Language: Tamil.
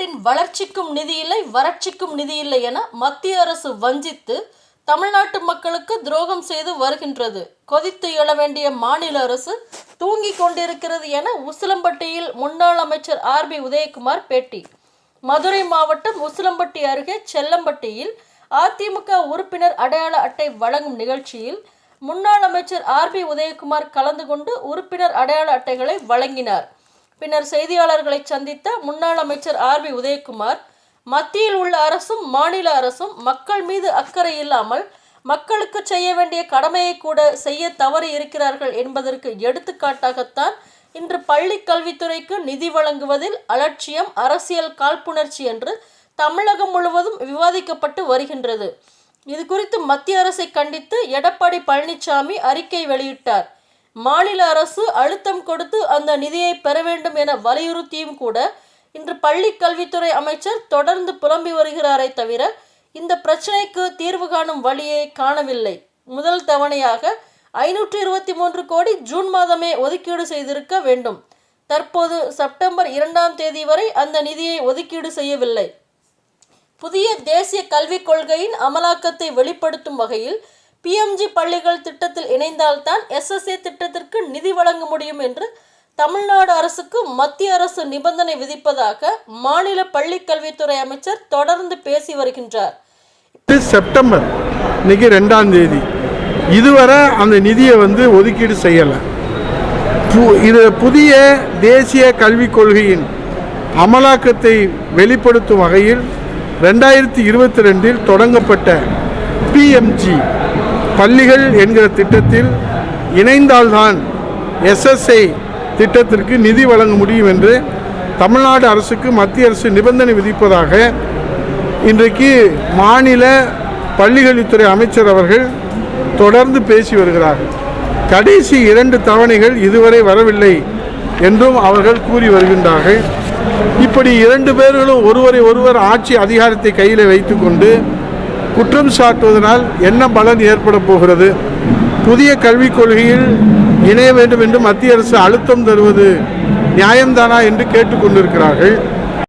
தமிழ்நாட்டின் வளர்ச்சிக்கும் நிதி இல்லை, வறட்சிக்கும் நிதி இல்லை என மத்திய அரசு வஞ்சித்து தமிழ்நாட்டு மக்களுக்கு துரோகம் செய்து வருகின்றது. கொதித்து எழ வேண்டிய மாநில அரசு தூங்கிக் கொண்டிருக்கிறது என உசிலம்பட்டியில் முன்னாள் அமைச்சர் ஆர்.பி. உதயகுமார் பேட்டி. மதுரை மாவட்டம் உசிலம்பட்டி அருகே செல்லம்பட்டியில் அதிமுக உறுப்பினர் அடையாள அட்டை வழங்கும் நிகழ்ச்சியில் முன்னாள் அமைச்சர் ஆர்.பி. உதயகுமார் கலந்து கொண்டு உறுப்பினர் அடையாள அட்டைகளை வழங்கினார். பின்னர் செய்தியாளர்களை சந்தித்த முன்னாள் அமைச்சர் ஆர்.பி. உதயகுமார், மத்தியில் உள்ள அரசும் மாநில அரசும் மக்கள் மீது அக்கறை இல்லாமல் மக்களுக்கு செய்ய வேண்டிய கடமையை கூட செய்ய தவறி இருக்கிறார்கள் என்பதற்கு எடுத்துக்காட்டாகத்தான் இன்று பள்ளி கல்வித்துறைக்கு நிதி வழங்குவதில் அலட்சியம், அரசியல் காழ்ப்புணர்ச்சி என்று தமிழகம் முழுவதும் விவாதிக்கப்பட்டு வருகின்றது. இது குறித்து மத்திய அரசை கண்டித்து எடப்பாடி பழனிசாமி அறிக்கை வெளியிட்டார். மாநில அரசு அழுத்தம் கொடுத்து அந்த நிதியை பெற வேண்டும் என வலியுறுத்தியும் கூட இன்று பள்ளி கல்வித்துறை அமைச்சர் தொடர்ந்து புலம்பி வருகிறாரே தவிர இந்த பிரச்சனைக்கு தீர்வு காணும் வழியை காணவில்லை. முதல் தவணையாக 523 கோடி ஜூன் மாதமே ஒதுக்கீடு செய்திருக்க வேண்டும். தற்போது செப்டம்பர் 2ஆம் தேதி வரை அந்த நிதியை ஒதுக்கீடு செய்யவில்லை. புதிய தேசிய கல்விக் கொள்கையின் அமலாக்கத்தை வெளிப்படுத்தும் வகையில் PMG பள்ளிகள் திட்டத்தில் இணைந்தால்தான் SSA திட்டத்திற்கு நிதி வழங்க முடியும் என்று தமிழ்நாடு அரசுக்கு மத்திய அரசு நிபந்தனை விதிப்பதாக மாநில பள்ளி கல்வித்துறை அமைச்சர் தொடர்ந்து பேசி வருகின்றார். செப்டம்பர் இன்னைக்கு 2ஆம் தேதி இதுவரை அந்த நிதியை ஒதுக்கீடு செய்யலை. இது புதிய தேசிய கல்விக் கொள்கையின் அமலாக்கத்தை வெளிப்படுத்தும் வகையில் 2022 தொடங்கப்பட்ட PMG பள்ளிகள் என்கிற திட்டத்தில் இணைந்தால்தான் SSA திட்டத்திற்கு நிதி வழங்க முடியும் என்று தமிழ்நாடு அரசுக்கு மத்திய அரசு நிபந்தனை விதிப்பதாக இன்றைக்கு மாநில பள்ளிக்கல்வித்துறை அமைச்சர் அவர்கள் தொடர்ந்து பேசி வருகிறார்கள். கடைசி 2 தவணைகள் இதுவரை வரவில்லை என்றும் அவர்கள் கூறி வருகின்றார்கள். இப்படி 2 பேர்களும் ஒருவர் ஆட்சி அதிகாரத்தை கையில் வைத்துக்கொண்டு குற்றம் சாட்டுவதனால் என்ன பலன் ஏற்பட போகிறது? புதிய கல்விக் கொள்கையில் இணைய வேண்டும் என்று மத்திய அரசு அழுத்தம் தருவது நியாயம்தானா என்று கேட்டுக்கொண்டிருக்கிறார்கள்.